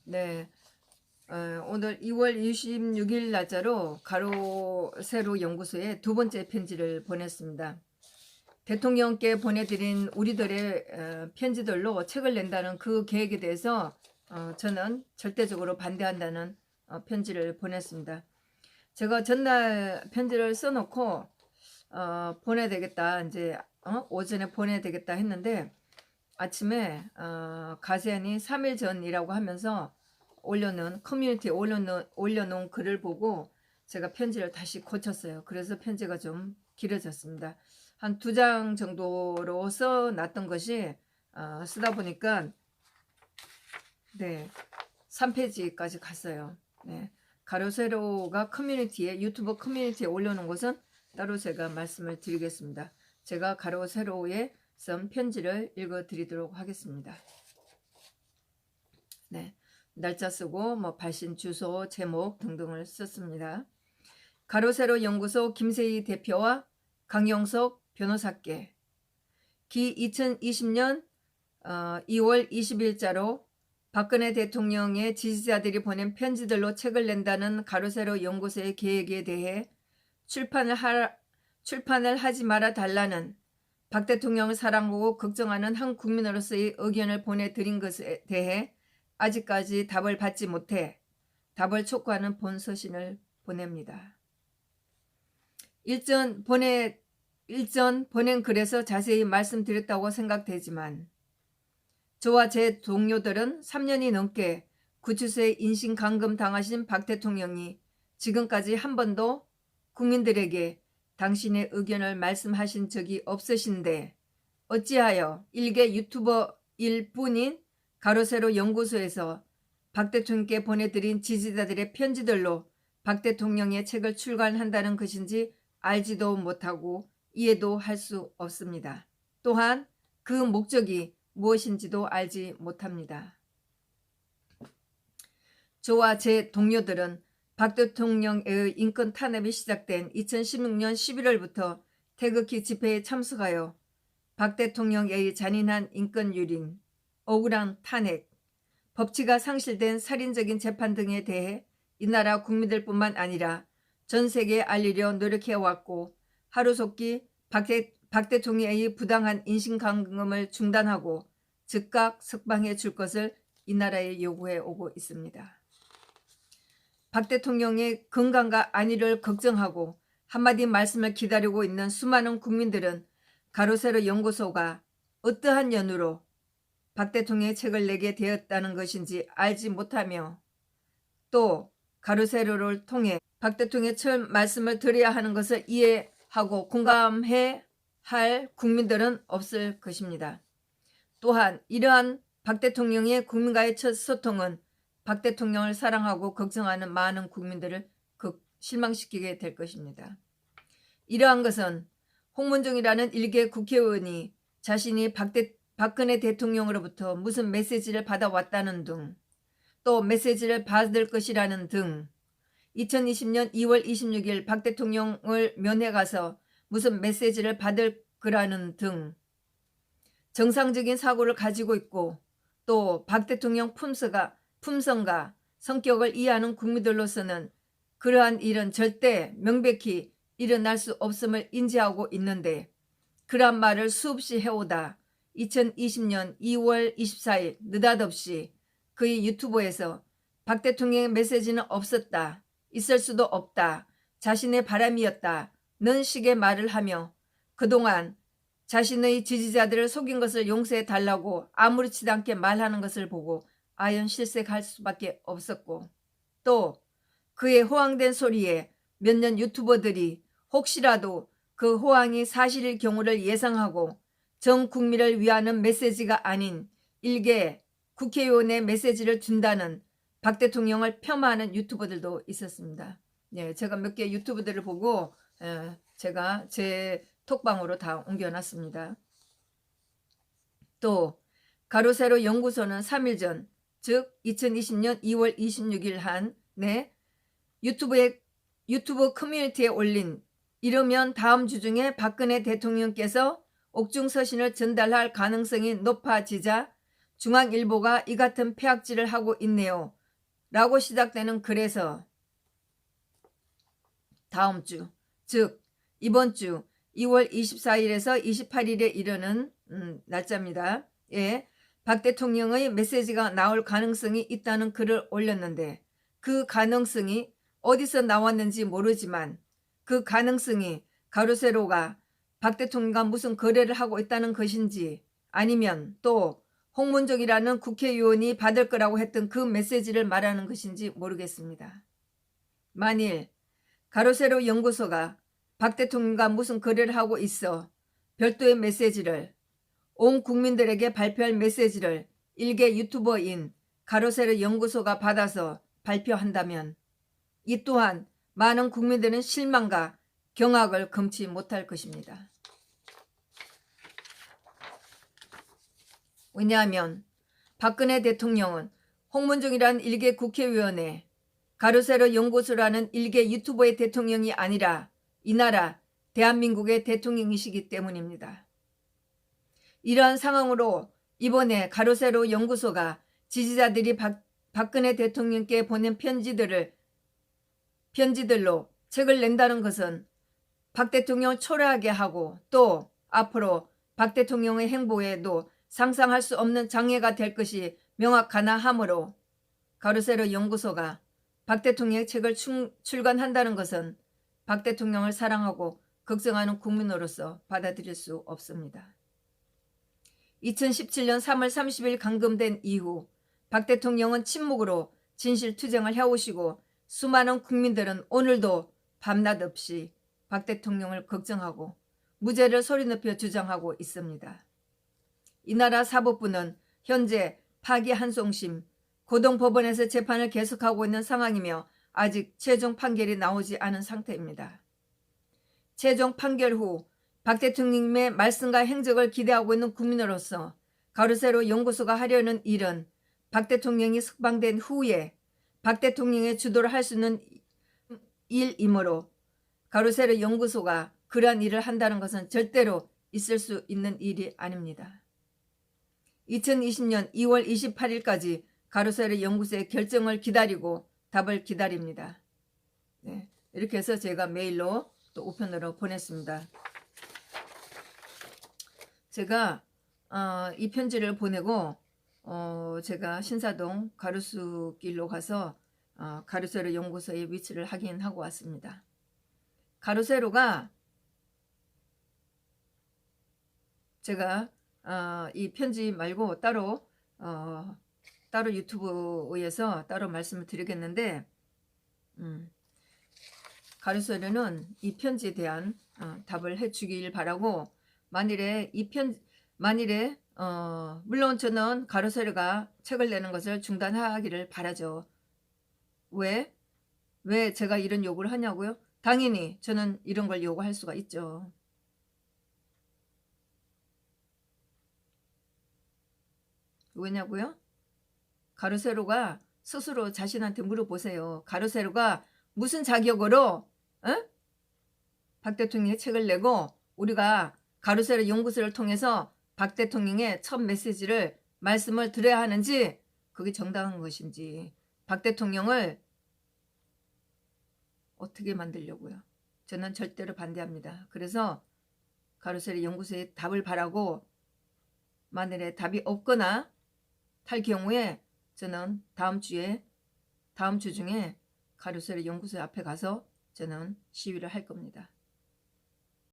네, 오늘 2월 26일 날짜로 가로 세로 연구소에 두 번째 편지를 보냈습니다. 대통령께 보내드린 우리들의 편지들로 책을 낸다는 그 계획에 대해서 저는 절대적으로 반대한다는 편지를 보냈습니다. 제가 전날 편지를 써놓고 보내야 되겠다, 이제 오전에 보내야 되겠다 했는데 아침에 가세안이 3일 전이라고 하면서 올려놓은 커뮤니티에 올려놓은 글을 보고 제가 편지를 다시 고쳤어요. 그래서 편지가 좀 길어졌습니다. 한 2장 정도로 써놨던 것이 쓰다 보니까 네, 3페이지까지 갔어요. 네, 가로 세로가 커뮤니티에, 유튜브 커뮤니티에 올려놓은 것은 따로 제가 말씀을 드리겠습니다. 제가 가로 세로에 쓴 편지를 읽어 드리도록 하겠습니다. 네, 날짜 쓰고 발신 주소, 제목 등등을 썼습니다. 가로 세로 연구소 김세희 대표와 강영석 변호사께 기 2020년 2월 20일자로 박근혜 대통령의 지지자들이 보낸 편지들로 책을 낸다는 가로 세로 연구소의 계획에 대해 출판을 하지 말아 달라는 박 대통령을 사랑하고 걱정하는 한 국민으로서의 의견을 보내드린 것에 대해 아직까지 답을 받지 못해 답을 촉구하는 본서신을 보냅니다. 일전 보낸 글에서 자세히 말씀드렸다고 생각되지만 저와 제 동료들은 3년이 넘게 구치소에 인신감금 당하신 박 대통령이 지금까지 한 번도 국민들에게 당신의 의견을 말씀하신 적이 없으신데 어찌하여 일개 유튜버일 뿐인 가로세로 연구소에서 박 대통령께 보내드린 지지자들의 편지들로 박 대통령의 책을 출간한다는 것인지 알지도 못하고 이해도 할 수 없습니다. 또한 그 목적이 무엇인지도 알지 못합니다. 저와 제 동료들은 박 대통령의 인권 탄압이 시작된 2016년 11월부터 태극기 집회에 참석하여 박 대통령의 잔인한 인권 유린, 억울한 탄핵, 법치가 상실된 살인적인 재판 등에 대해 이 나라 국민들뿐만 아니라 전 세계에 알리려 노력해왔고 하루속히 박 대통령의 부당한 인신감금을 중단하고 즉각 석방해 줄 것을 이 나라에 요구해 오고 있습니다. 박 대통령의 건강과 안위를 걱정하고 한마디 말씀을 기다리고 있는 수많은 국민들은 가로세로 연구소가 어떠한 연유로 박 대통령의 책을 내게 되었다는 것인지 알지 못하며 또 가로세로를 통해 박 대통령의 첫 말씀을 드려야 하는 것을 이해하고 공감해 할 국민들은 없을 것입니다. 또한 이러한 박 대통령의 국민과의 첫 소통은 박 대통령을 사랑하고 걱정하는 많은 국민들을 실망시키게 될 것입니다. 이러한 것은 홍문종이라는 일개 국회의원이 자신이 박근혜 대통령으로부터 무슨 메시지를 받아왔다는 등 또 메시지를 받을 것이라는 등 2020년 2월 26일 박 대통령을 면회 가서 무슨 메시지를 받을 거라는 등 정상적인 사고를 가지고 있고 또 박 대통령 품성과 성격을 이해하는 국민들로서는 그러한 일은 절대 명백히 일어날 수 없음을 인지하고 있는데 그러한 말을 수없이 해오다 2020년 2월 24일 느닷없이 그의 유튜브에서 박 대통령의 메시지는 없었다, 있을 수도 없다, 자신의 바람이었다 는 식의 말을 하며 그동안 자신의 지지자들을 속인 것을 용서해 달라고 아무렇지도 않게 말하는 것을 보고 아연 실색할 수밖에 없었고 또 그의 호황된 소리에 몇 년 유튜버들이 혹시라도 그 호황이 사실일 경우를 예상하고 전 국민을 위하는 메시지가 아닌 일개 국회의원의 메시지를 준다는 박 대통령을 폄하하는 유튜버들도 있었습니다. 네, 제가 몇 개 유튜브들을 보고 제가 제 톡방으로 다 옮겨놨습니다. 또 가로세로 연구소는 3일 전, 즉 2020년 2월 26일 한 유튜브 커뮤니티에 올린 이르면 다음 주 중에 박근혜 대통령께서 옥중서신을 전달할 가능성이 높아지자 중앙일보가 이 같은 폐악질을 하고 있네요. 라고 시작되는 글에서 다음 주, 즉 이번 주 2월 24일에서 28일에 이르는 날짜입니다. 예, 박 대통령의 메시지가 나올 가능성이 있다는 글을 올렸는데 그 가능성이 어디서 나왔는지 모르지만 그 가능성이 가로세로가 박 대통령과 무슨 거래를 하고 있다는 것인지 아니면 또 홍문종이라는 국회의원이 받을 거라고 했던 그 메시지를 말하는 것인지 모르겠습니다. 만일 가로세로 연구소가 박 대통령과 무슨 거래를 하고 있어 별도의 메시지를 온 국민들에게 발표할 메시지를 일개 유튜버인 가로세로 연구소가 받아서 발표한다면 이 또한 많은 국민들은 실망과 경악을 금치 못할 것입니다. 왜냐하면 박근혜 대통령은 홍문종이라는 일개 국회의원의 가로세로 연구소라는 일개 유튜버의 대통령이 아니라 이 나라 대한민국의 대통령이시기 때문입니다. 이러한 상황으로 이번에 가로세로 연구소가 지지자들이 박근혜 대통령께 보낸 편지들로 책을 낸다는 것은 박 대통령을 초라하게 하고 또 앞으로 박 대통령의 행보에도 상상할 수 없는 장애가 될 것이 명확하나 하므로 가로세로 연구소가 박 대통령의 책을 출간한다는 것은 박 대통령을 사랑하고 걱정하는 국민으로서 받아들일 수 없습니다. 2017년 3월 30일 감금된 이후 박 대통령은 침묵으로 진실투쟁을 해오시고 수많은 국민들은 오늘도 밤낮 없이 박 대통령을 걱정하고 무죄를 소리 높여 주장하고 있습니다. 이 나라 사법부는 현재 파기환송심 고등법원에서 재판을 계속하고 있는 상황이며 아직 최종 판결이 나오지 않은 상태입니다. 최종 판결 후 박 대통령님의 말씀과 행적을 기대하고 있는 국민으로서 가로세로 연구소가 하려는 일은 박 대통령이 석방된 후에 박 대통령의 주도를 할 수 있는 일이므로 가로세로 연구소가 그러한 일을 한다는 것은 절대로 있을 수 있는 일이 아닙니다. 2020년 2월 28일까지 가로세로 연구소의 결정을 기다리고 답을 기다립니다. 네, 이렇게 해서 제가 메일로 또 우편으로 보냈습니다. 제가 이 편지를 보내고 제가 신사동 가로수길로 가서 가로세로 연구소의 위치를 확인하고 왔습니다. 가로세로가 제가 이 편지 말고 따로 유튜브에서 따로 말씀을 드리겠는데 가로세로는 이 편지에 대한 답을 해주길 바라고 만일에 물론 저는 가로세로가 책을 내는 것을 중단하기를 바라죠. 왜 제가 이런 요구를 하냐고요? 당연히 저는 이런 걸 요구할 수가 있죠. 왜냐고요? 가로세로가 스스로 자신한테 물어보세요. 가로세로가 무슨 자격으로 박 대통령의 책을 내고 우리가 가로세로 연구소를 통해서 박 대통령의 첫 메시지를 말씀을 드려야 하는지 그게 정당한 것인지 박 대통령을 어떻게 만들려고요? 저는 절대로 반대합니다. 그래서 가로세로 연구소에 답을 바라고 만일에 답이 없거나 탈 경우에 저는 다음 주 중에 가로세로 연구소 앞에 가서 저는 시위를 할 겁니다.